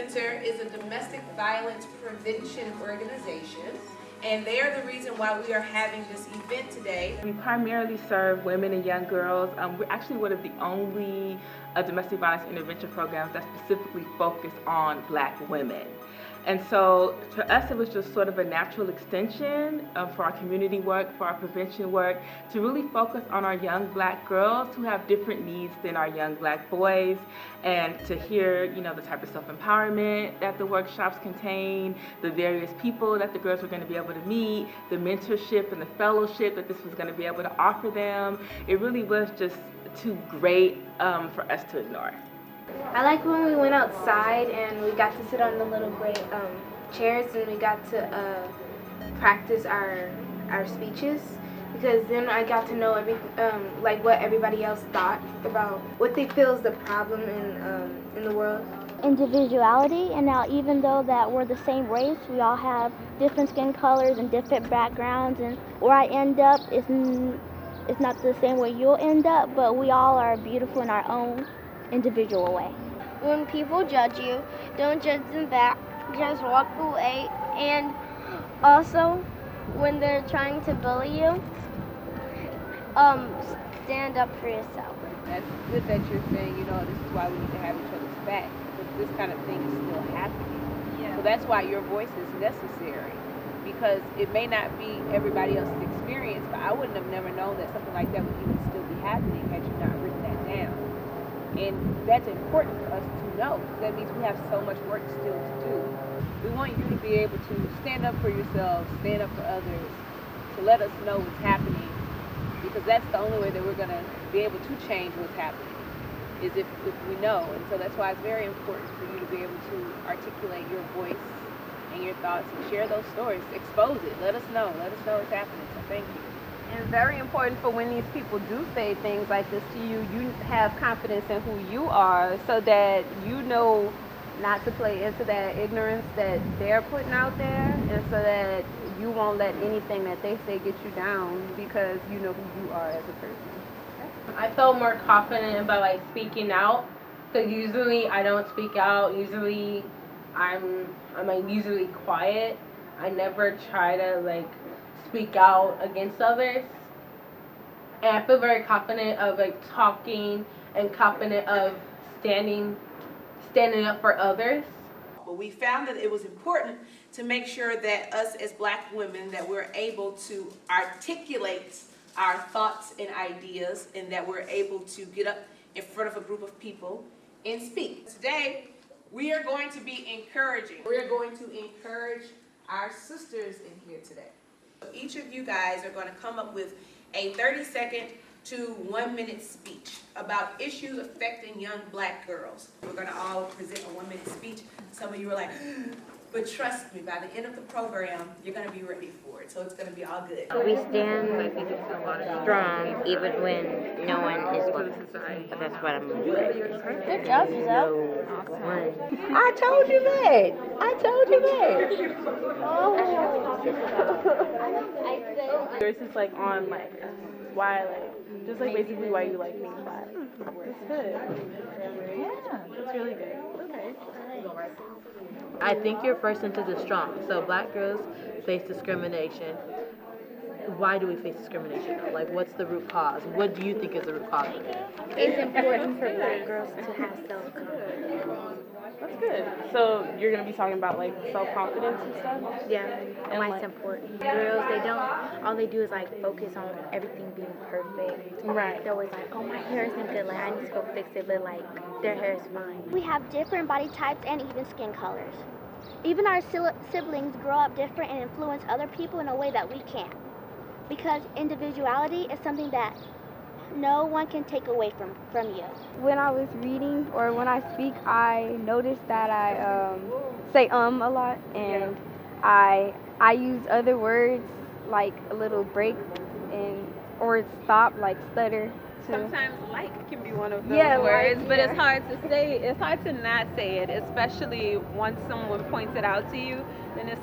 Center is a domestic violence prevention organization, and they are the reason why we are having this event today. We primarily serve women and young girls. We're actually one of the only domestic violence intervention programs that specifically focus on Black women. And so for us, it was just sort of a natural extension for our community work, for our prevention work, to really focus on our young Black girls who have different needs than our young Black boys, and to hear, you know, the type of self-empowerment that the workshops contain, the various people that the girls were going to be able to meet, the mentorship and the fellowship that this was going to be able to offer them. It really was just too great for us to ignore. I like when we went outside and we got to sit on the little gray chairs and we got to practice our speeches, because then I got to know like what everybody else thought about what they feel is the problem in the world. Individuality, and now even though that we're the same race, we all have different skin colors and different backgrounds, and where I end up is not the same way you'll end up, but we all are beautiful in our own individual way. When people judge you, don't judge them back, just walk away. And also, when they're trying to bully you, stand up for yourself. That's good that you're saying, you know, this is why we need to have each other's back, because this kind of thing is still happening. Yeah. So that's why your voice is necessary, because it may not be everybody else's experience, but I wouldn't have never known that something like that would even still be happening had you not written that down. And that's important for us to know, because that means we have so much work still to do. We want you to be able to stand up for yourselves, stand up for others, to let us know what's happening, because that's the only way that we're going to be able to change what's happening, is if we know. And so that's why it's very important for you to be able to articulate your voice and your thoughts and share those stories. Expose it. Let us know what's happening. So thank you. And very important for when these people do say things like this to you, you have confidence in who you are, so that you know not to play into that ignorance that they're putting out there, and so that you won't let anything that they say get you down, because you know who you are as a person. I felt more confident about speaking out, because usually I don't speak out. Usually I'm usually quiet. I never try to speak out against others, and I feel very confident of talking and confident of standing up for others. But we found that it was important to make sure that us as Black women, that we're able to articulate our thoughts and ideas, and that we're able to get up in front of a group of people and speak. Today, we are going to be encouraging. We're going to encourage our sisters in here today. Each of you guys are going to come up with a 30-second to 1-minute speech about issues affecting young Black girls. We're going to all present a 1-minute speech. Some of you are like, but trust me, by the end of the program, you're going to be ready for it. So it's going to be all good. We stand strong even when no one is looking. That's what I'm doing. Good job, Giselle. I told you that. Yours is on why just basically why you like me. That's good. Yeah, that's really good. Okay. I think your first sentence is strong. So Black girls face discrimination. Why do we face discrimination though? What's the root cause? What do you think is the root cause of it? It's important for Black girls to have self-confidence. That's good. So you're gonna be talking about self-confidence and stuff? Yeah, and why it's important. Girls, all they do is focus on everything being perfect. Right. They're always oh, my hair isn't good, I need to go fix it, but their hair is fine. We have different body types and even skin colors. Even our siblings grow up different and influence other people in a way that we can't. Because individuality is something that no one can take away from you. When I was reading or when I speak, I noticed that I say a lot, and I use other words a little break or stop, stutter. Sometimes can be one of those words, but it's hard to say. It's hard to not say it, especially once someone points it out to you. Then it's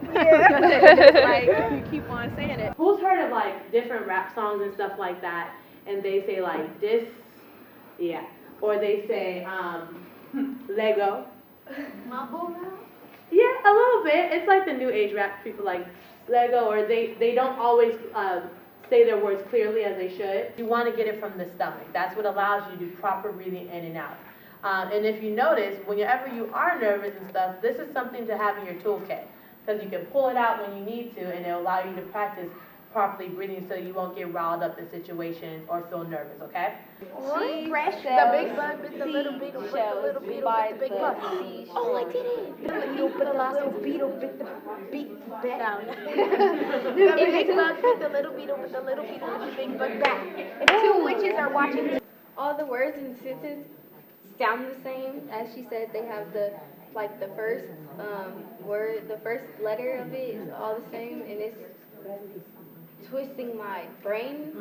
you keep on saying it. Who's heard of different rap songs and stuff like that, and they say this, yeah, or they say Lego, Yeah, a little bit. It's like the new age rap people like Lego, or they don't always say their words clearly as they should. You want to get it from the stomach. That's what allows you to do proper breathing in and out. And if you notice, whenever you are nervous and stuff, this is something to have in your toolkit, because you can pull it out when you need to, and it'll allow you to practice properly breathing so you won't get riled up in situations or feel nervous, okay? The big bug with the little beetle, with the little beetle, with the big bug. Oh, I did it! The beetle with the little beetle with the beat down. The big bug with the little beetle with the little beetle with the big bug back. If two witches are watching, All the words in the sentence sound the same. As she said, they have the first word, the first letter of it is all the same, and it's twisting my brain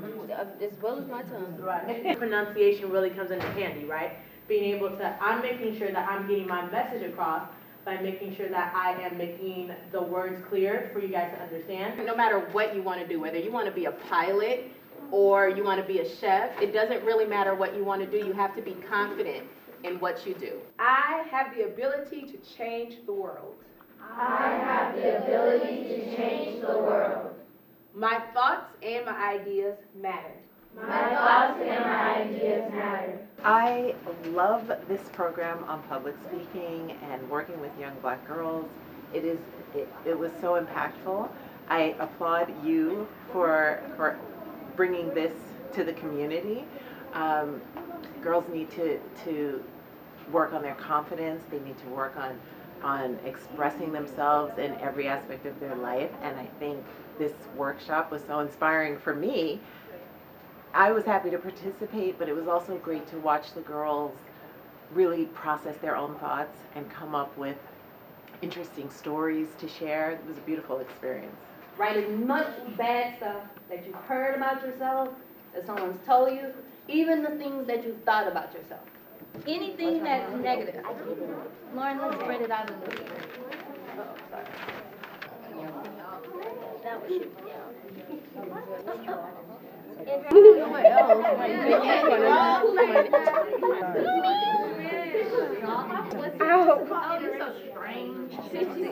as well as my tongue. Right. Pronunciation really comes into handy, right? Being able to, I'm making sure that I'm getting my message across by making sure that I am making the words clear for you guys to understand. No matter what you want to do, whether you want to be a pilot or you want to be a chef, it doesn't really matter what you want to do. You have to be confident in what you do. I have the ability to change the world. I have the ability to change the world. My thoughts and my ideas matter. My thoughts and my ideas matter. I love this program on public speaking and working with young black girls. It was so impactful. I applaud you for bringing this to the community. Girls need to work on their confidence. They need to work on expressing themselves in every aspect of their life, and I think this workshop was so inspiring for me. I was happy to participate, but it was also great to watch the girls really process their own thoughts and come up with interesting stories to share. It was a beautiful experience. Write as much bad stuff that you've heard about yourself, that someone's told you, even the things that you've thought about yourself. Anything that's negative. Lauren, let's spread it out a little bit. Oh, sorry. That was you. Oh, you're so strange. Anything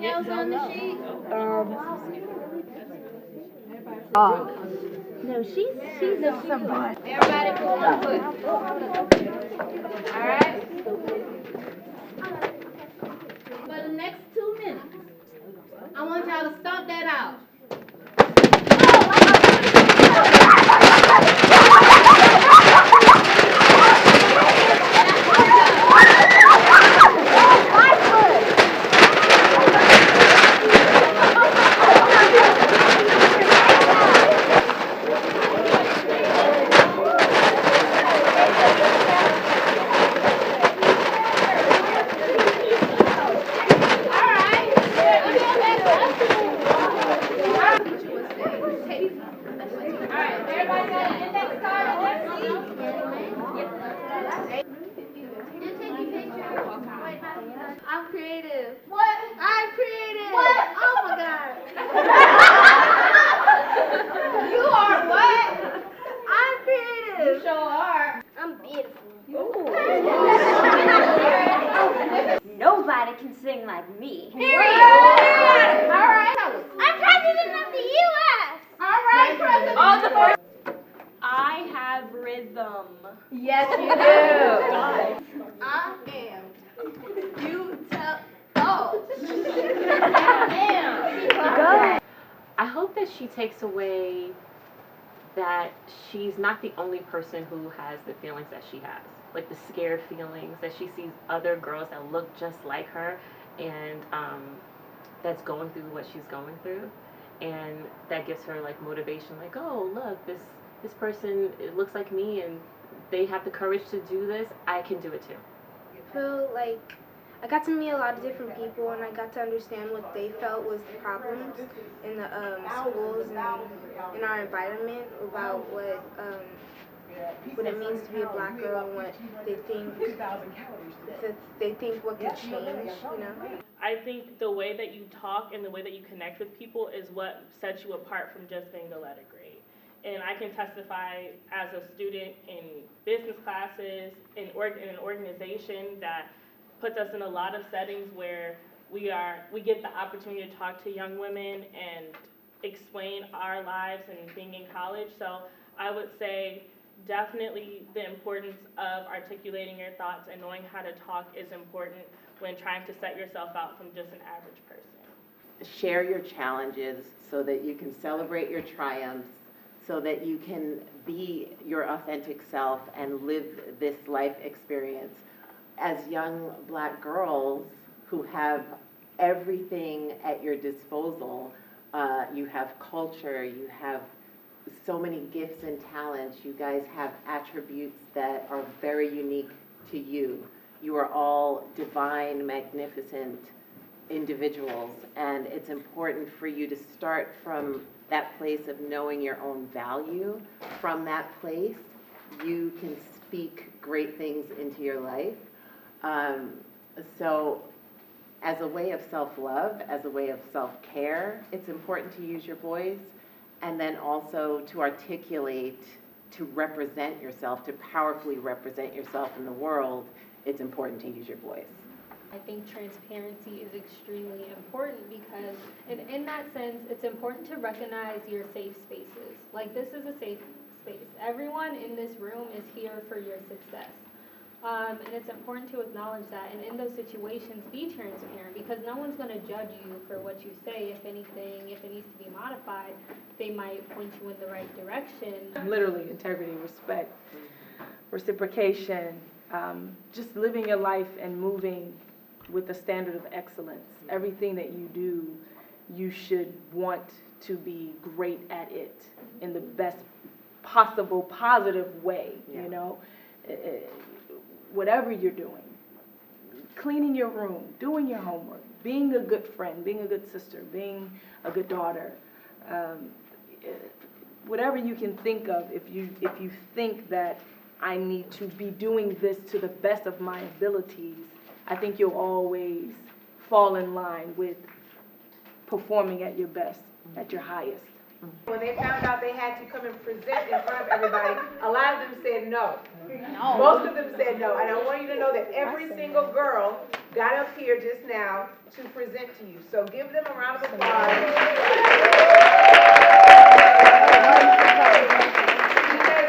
else on the sheet? No, she's a somebody. Everybody pull one foot. All right? For the next 2 minutes, I want y'all to stomp that out. I'm creative. What? I'm creative. What? Oh my god. You are what? I'm creative. You sure are. I'm beautiful. Nobody can sing like me. Period. All right. I'm president of the U.S. All right, President. All the first. I have rhythm. Yes, you do. I am. You tell. Oh. I am. I hope that she takes away that she's not the only person who has the feelings that she has. Like the scared feelings, that she sees other girls that look just like her and that's going through what she's going through. And that gives her like motivation, like, oh, look, this person, it looks like me and they have the courage to do this. I can do it too. I feel like I got to meet a lot of different people, and I got to understand what they felt was the problems in the schools and in our environment about what it means to be a black girl and what they think what could change, you know. I think the way that you talk and the way that you connect with people is what sets you apart from just being a letter grade. and I can testify as a student in business classes, in an organization that puts us in a lot of settings where we get the opportunity to talk to young women and explain our lives and being in college. So I would say definitely the importance of articulating your thoughts and knowing how to talk is important when trying to set yourself out from just an average person. Share your challenges so that you can celebrate your triumphs, so that you can be your authentic self and live this life experience. As young Black girls who have everything at your disposal, you have culture, you have so many gifts and talents, you guys have attributes that are very unique to you. You are all divine, magnificent individuals, and it's important for you to start from that place of knowing your own value. From that place, you can speak great things into your life. So as a way of self-love, as a way of self-care, it's important to use your voice, and then also to articulate, to represent yourself, to powerfully represent yourself in the world. It's important to use your voice. I think transparency is extremely important because in that sense, it's important to recognize your safe spaces. Like, this is a safe space. Everyone in this room is here for your success. And it's important to acknowledge that, and in those situations, be transparent, because no one's going to judge you for what you say. If anything, if it needs to be modified, they might point you in the right direction. Literally, integrity, respect, reciprocation, just living your life and moving with a standard of excellence. Everything that you do, you should want to be great at it in the best possible positive way, you know. Whatever you're doing, cleaning your room, doing your homework, being a good friend, being a good sister, being a good daughter, whatever you can think of, if you think that I need to be doing this to the best of my abilities, I think you'll always fall in line with performing at your best, at your highest. When they found out they had to come and present in front of everybody, a lot of them said no. Most of them said no. And I want you to know that every single girl got up here just now to present to you. So give them a round of applause.